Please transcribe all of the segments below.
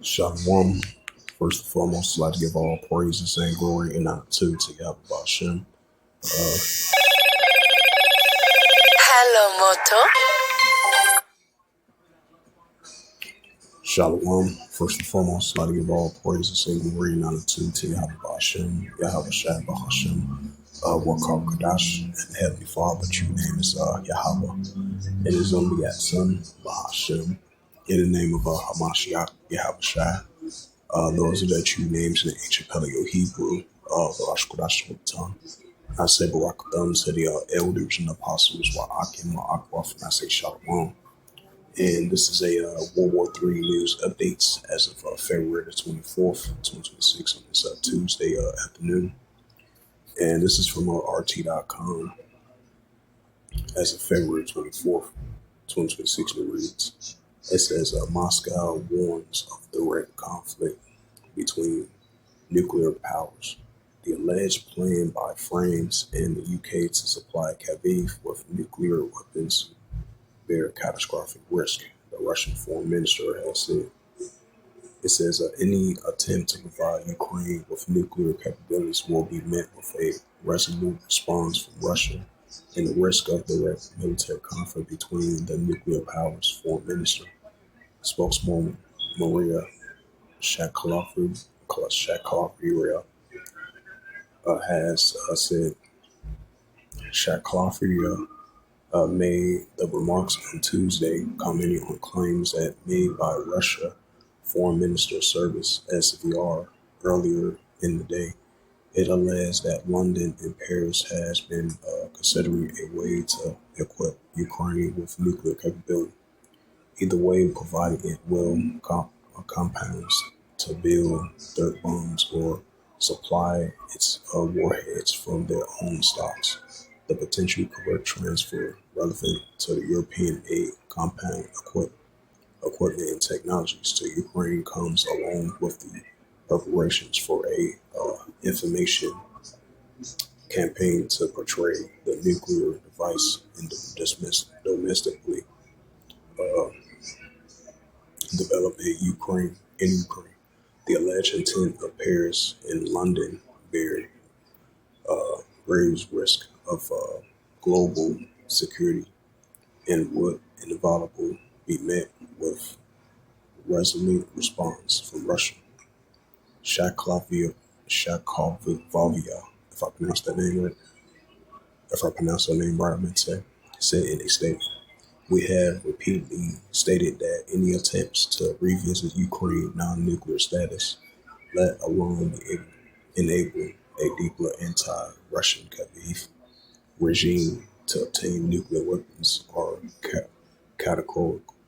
Shalom. First and foremost, I'd like to give all praises and glory and honor to Yahweh Hashem. Hello, Moto. Shalom. First and foremost, I'd like to give all praises and glory and honor to Yahweh Hashem. Yahweh Shabbat Hashem. Wakar Kadash, and Heavenly Father, true name is Yahweh. And his only begotten Son, Bahashem. In the name of Hamashiach, Yahweh Shai. Those are the true names in the ancient Paleo Hebrew, Rosh Kodash Tongue. I say Barakatham to the elders and apostles, Wa'akim, Wa'akwaf, and I say Shalom. And this is a World War III news updates as of February the 24th, 2026, on this Tuesday afternoon. And this is from RT.com as of February 24th, 2026. It reads, it says Moscow warns of direct conflict between nuclear powers. The alleged plan by France and the UK to supply Kyiv with nuclear weapons bear catastrophic risk, the Russian foreign minister has said. It says any attempt to provide Ukraine with nuclear capabilities will be met with a resolute response from Russia, and the risk of direct military conflict between the nuclear powers. Foreign minister, spokeswoman Maria Shaklovia has said. Shaklovia made the remarks on Tuesday, commenting on claims that made by Russia Foreign Minister Service (SVR) earlier in the day. It alleged that London and Paris has been considering a way to equip Ukraine with nuclear capability. Either way, providing it will compounds to build dirt bombs or supply its warheads from their own stocks. The potential correct transfer relevant to the European aid compound equipment and technologies to Ukraine comes along with the preparations for a information campaign to portray the nuclear device domestically uh, developed in Ukraine. The alleged intent of Paris and London bear graves risk of global security and would inevitably be met with resolute response from Russia. Shaklovia, if I pronounce that name right, if I pronounce her name right, I meant to say, said in a statement. We have repeatedly stated that any attempts to revisit Ukraine non-nuclear status, let alone enable a deeper anti-Russian Kyiv regime to obtain nuclear weapons, are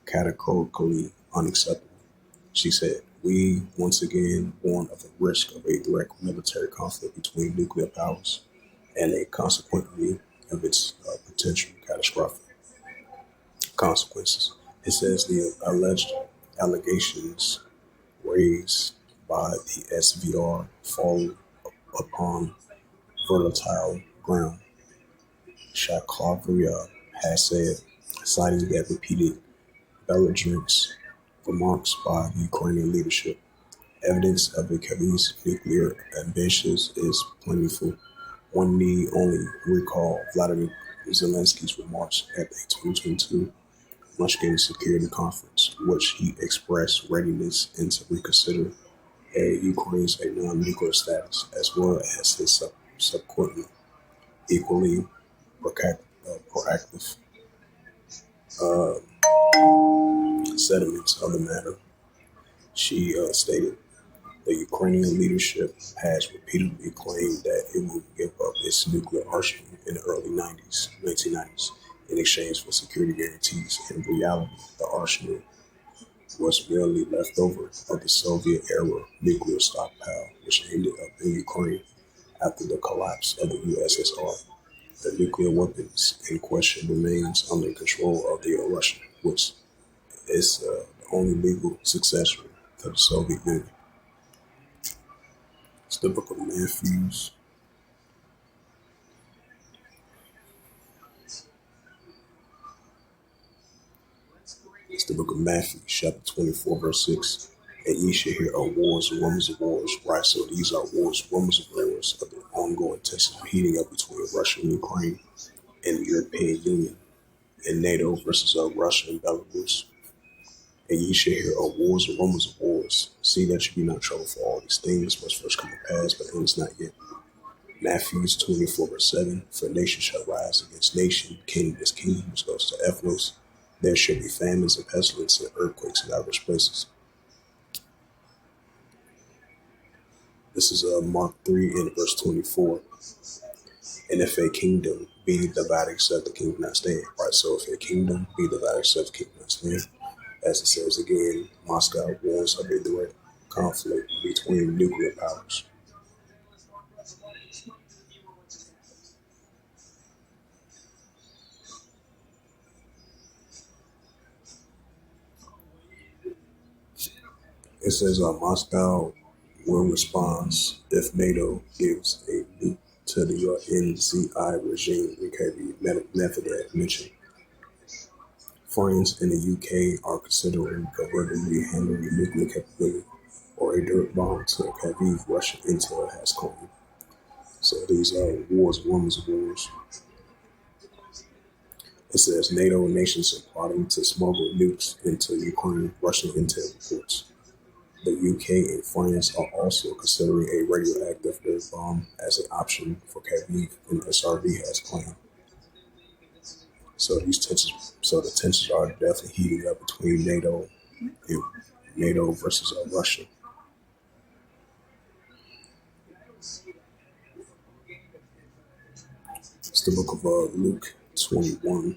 categorically unacceptable. She said, we once again warn of the risk of a direct military conflict between nuclear powers and consequently of its potential catastrophic consequences. It says the alleged allegations raised by the SVR fall upon volatile ground. Shaklovia has said, citing that repeated belligerent remarks by the Ukrainian leadership. Evidence of the Kyiv's nuclear ambitions is plentiful. One need only recall Vladimir Zelensky's remarks at the 2022 Michigan Security Conference, which he expressed readiness and to reconsider Ukraine's non-nuclear status, as well as his subsequent equally proactive uh, sentiments of the matter. She stated, the Ukrainian leadership has repeatedly claimed that it will give up its nuclear arsenal in the early 1990s, in exchange for security guarantees. In reality, the arsenal was merely leftover of the Soviet-era nuclear stockpile, which ended up in Ukraine after the collapse of the USSR. The nuclear weapons in question remains under control of the Russia, which is the only legal successor to the Soviet Union. It's the book of Matthews. It's the book of Matthew, chapter 24, verse 6. And ye shall hear of wars and rumors of wars, right? So these are wars, rumors of wars of the ongoing tensions heating up between Russia and Ukraine and the European Union and NATO versus Russia and Belarus. And ye shall hear of wars and rumors of wars. See that you be not troubled, for all these things must first come to pass, but it is not yet. Matthew 24, verse 7. For nation shall rise against nation, kingdom against kingdom, which goes to Ethnos. There shall be famines and pestilence and earthquakes in diverse places. This is Mark 3 and verse 24. And if a kingdom be divided, except the kingdom not stand. Right, so if a kingdom be divided, except the kingdom not stand. As it says again, Moscow warns of a direct conflict between nuclear powers. It says Moscow will respond if NATO gives a nuke to the NZI regime in KB method that mentioned. France and the UK are considering covertly handling nuclear capability or a dirt bomb to Kyiv, Russian intel has claimed. So these are wars, rumors of wars. It says NATO nations are plotting to smuggle nukes into Ukraine, Russian intel reports. The UK and France are also considering a radioactive dirt bomb as an option for Kyiv, and SRV has claimed. So the tensions are definitely heating up between NATO and NATO versus Russia. It's the book of Luke 21.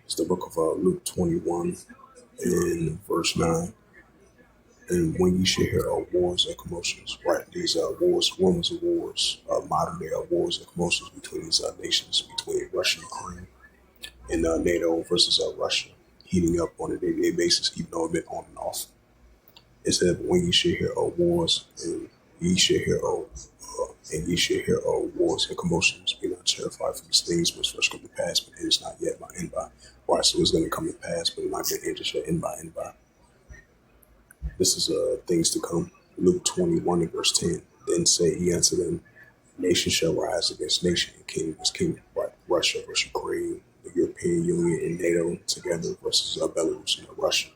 It's the book of Luke 21 and verse 9. And when you shall hear of wars and commotions, right? These are wars, rumors of wars, modern day wars and commotions between these nations, between Russia and Ukraine, and NATO versus Russia, heating up on a day-to-day basis, even though it's been on and off. It said, when you shall hear of wars, and ye shall hear of wars and commotions, be not terrified, for these things must first come to pass, but it is not yet by end by. Right, so it's going to come to pass, but it's not going to end just yet, end by end by. This is things to come. Luke 21 and verse 10. Then say he unto them, nation shall rise against nation, and kingdom against kingdom. Right, Russia versus Ukraine, the European Union and NATO together versus Belarus and Russia.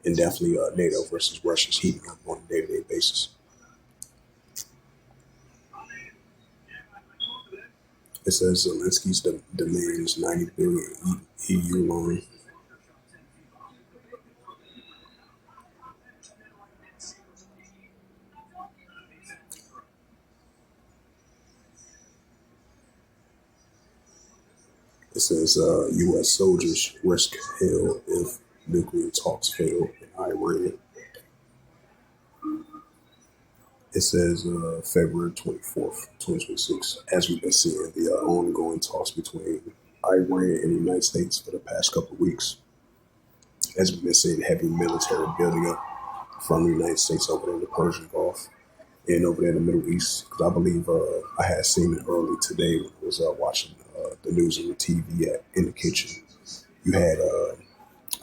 And definitely NATO versus Russia is heating up on a day-to-day basis. It says Zelensky's demands 90 billion EU loan. It says U.S. soldiers risk hell if nuclear talks fail in Iran. It says February 24th, 2026. As we've been seeing the ongoing talks between Iran and the United States for the past couple of weeks. As we've been seeing heavy military building up from the United States over there in the Persian Gulf and over there in the Middle East. Because I believe I had seen it early today when I was watching the news on the TV in the kitchen. You had,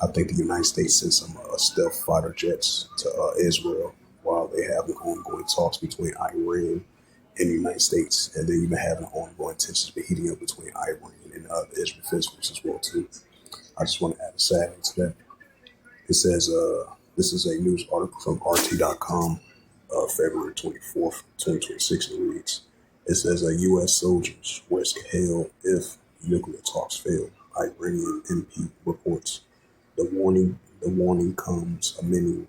I think the United States sent some stealth fighter jets to Israel while they have the ongoing talks between Iran and the United States. And then even having ongoing tensions heating up between Iran and the Israel Defense Force as well too. I just want to add a side to that. It says, this is a news article from RT.com, February 24th, 2026, and it reads, it says U.S. soldiers risk hell if nuclear talks fail. Iranian MP reports. The warning comes amid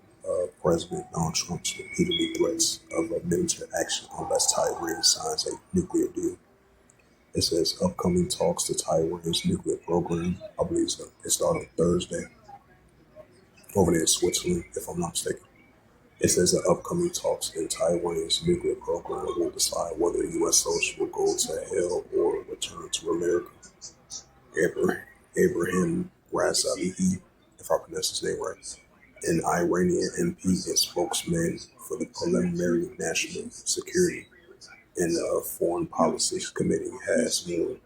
President Donald Trump's repeatedly threats of military action unless Tehran signs a nuclear deal. It says upcoming talks to Taiwan's nuclear program. I believe it started Thursday over there in Switzerland, if I'm not mistaken. It says that upcoming talks in Taiwan's nuclear program will decide whether U.S. soldiers will go to hell or return to America. Abraham Razalihi, if I pronounce his name right, an Iranian MP and spokesman for the Preliminary National Security and Foreign Policy Committee, has warned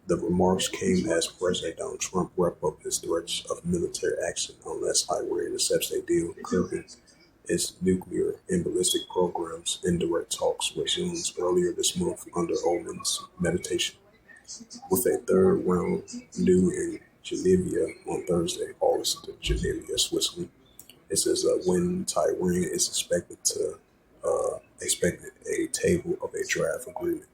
The remarks came as President Donald Trump wrapped up his threats of military action unless Iran accepts a deal curbing its nuclear and ballistic programs. Indirect talks resumed earlier this month under Oman's mediation, with a third round due in Geneva on Thursday, August to Geneva, Switzerland. It says when Tehran is expected a table of a draft agreement.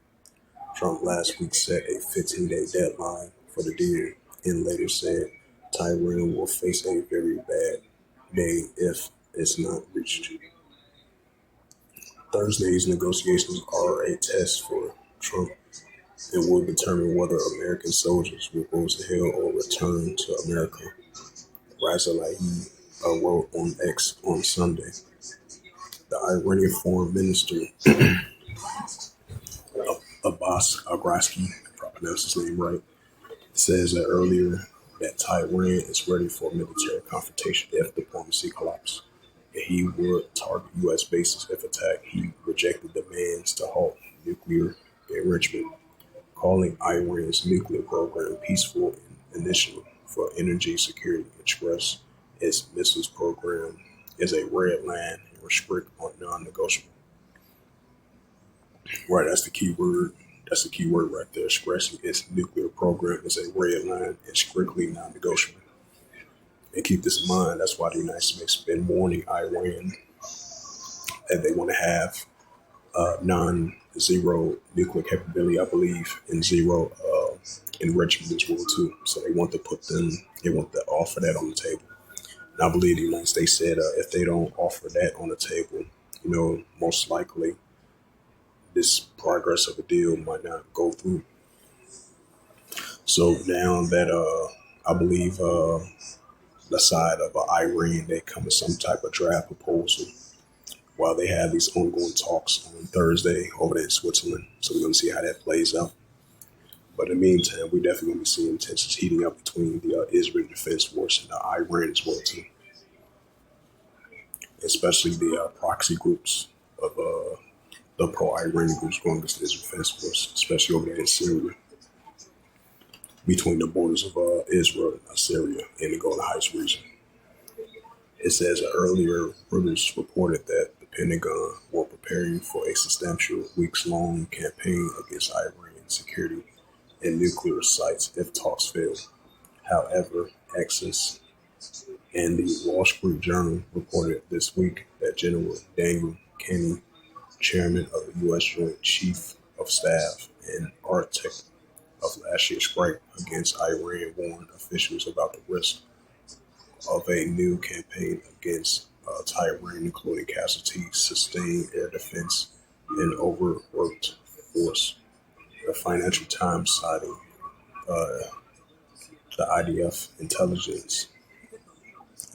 Trump last week set a 15-day deadline for the deal and later said Tehran will face a very bad day if it's not reached. Thursday's negotiations are a test for Trump and will determine whether American soldiers will go to hell or return to America. Razalahi wrote on X on Sunday. The Iranian Foreign Minister Abbas Agraski, if I pronounce his name right, says that earlier that Tehran is ready for military confrontation if diplomacy collapses, and he would target U.S. bases if attacked. He rejected demands to halt nuclear enrichment, calling Iran's nuclear program peaceful initiative for energy security, expressed its missiles program is a red line and restrict on non-negotiable. Right, that's the key word. That's the key word right there. Expressing its nuclear program is a red line and strictly non-negotiable. And keep this in mind. That's why the United States has been warning Iran that they want to have non-zero nuclear capability, I believe, and zero enrichment as well too. So they want to offer that on the table. And I believe the United States said if they don't offer that on the table, most likely this progress of a deal might not go through. So now that I believe the side of Iran, they come with some type of draft proposal while they have these ongoing talks on Thursday over there in Switzerland. So we're going to see how that plays out. But in the meantime, we definitely going to be seeing tensions heating up between the Israeli Defense Force and Iran as well too, especially the proxy groups of the pro-Iranian groups going against the Israeli Defense Force, especially over there in Syria, between the borders of Israel, Syria, and the Golan Heights region. It says earlier reporters reported that the Pentagon were preparing for a substantial weeks-long campaign against Iran's security and nuclear sites if talks fail. However, Access and the Wall Street Journal reported this week that General Daniel Kennedy, chairman of the U.S. Joint Chief of Staff and architect of last year's strike against Iran, warned officials about the risk of a new campaign against Tehran, including casualties, sustained air defense, and overworked force. The Financial Times citing the IDF intelligence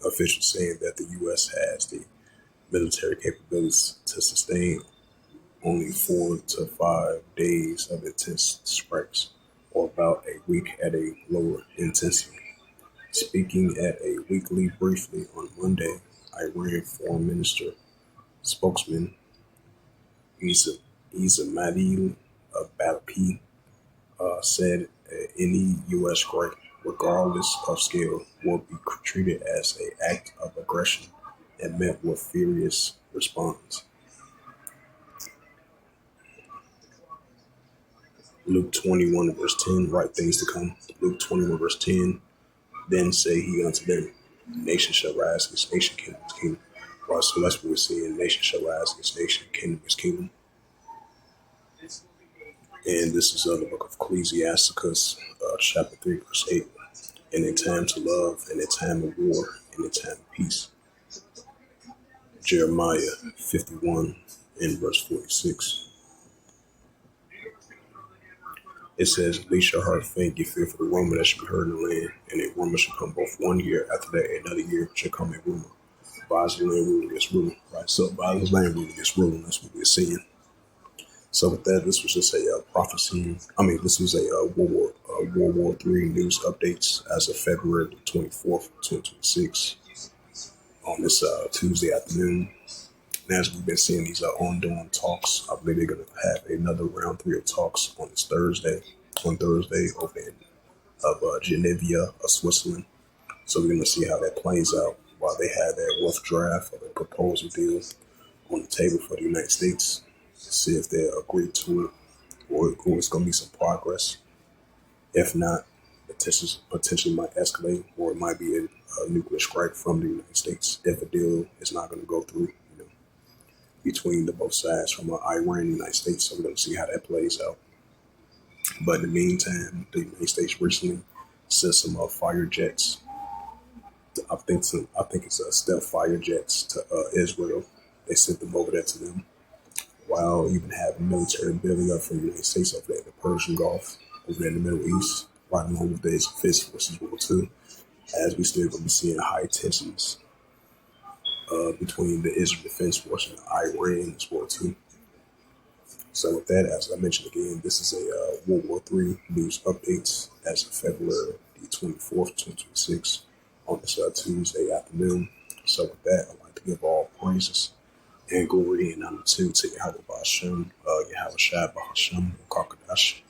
official saying that the U.S. has the military capabilities to sustain only 4 to 5 days of intense strikes, or about a week at a lower intensity. Speaking at a weekly briefing on Monday, Iran Foreign Minister spokesman Ismail Balki said any U.S. strike, regardless of scale, will be treated as an act of aggression and met with furious response. Luke 21 verse 10, right things to come. Luke 21 verse 10, then say he unto them, nation shall rise against nation, kingdom against kingdom. Right, so that's what we're seeing. Nation shall rise against nation, kingdom against kingdom. And this is the book of Ecclesiasticus, chapter 3, verse 8. In a time to love, in a time of war, in a time of peace. Jeremiah 51 and verse 46. It says, "Least your heart faint, ye fear for the rumor that shall be heard in the land, and a rumor shall come both 1 year, after that another year shall come a rumor. Violence land rule against rule." Right, so violence land rule against rule, and that's what we're seeing. So with that, this was just a prophecy. This was a World War III news updates as of February 24th, 2026, on this Tuesday afternoon. And as we've been seeing these ongoing talks, I believe they're going to have another round 3 of talks on this Thursday on Thursday over in Geneva, Switzerland. So we're going to see how that plays out while they have that rough draft of a proposal deal on the table for the United States. See if they agree to it or it's going to be some progress. If not, potentially might escalate, or it might be a nuclear strike from the United States if a deal is not going to go through, between the both sides from Iran and the United States. So we're going to see how that plays out. But in the meantime, the United States recently sent some fire jets. I think it's stealth fire jets to Israel. They sent them over there to them, while even having military building up from the United States over there in the Persian Gulf, over there in the Middle East, right along with the Defense Forces World War II, as we still going to be seeing high tensions between the Israel Defense Force and Iran as well too. So with that, as I mentioned again, this is a World War III news updates as of February the 24th, 2026 on this Tuesday afternoon. So with that, I'd like to give all praises and glory and honor to Yahweh Ba'Shem, Yahweh Shai Ba'Shem, Karkadash,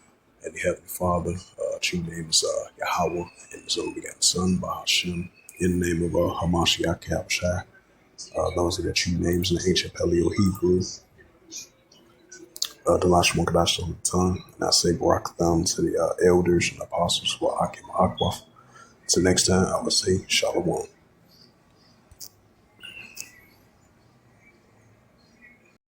and the Heavenly Father. True name is Yahweh, and His only begotten Son, Ba'Shem, in the name of Hamashiach Yahweh Shai. Those are the true names in the ancient Paleo Hebrew. The Lashon Kadash on the tongue. And I say Barak down to the elders and apostles who are Akim Akwaf. Till next time, I will say Shalom.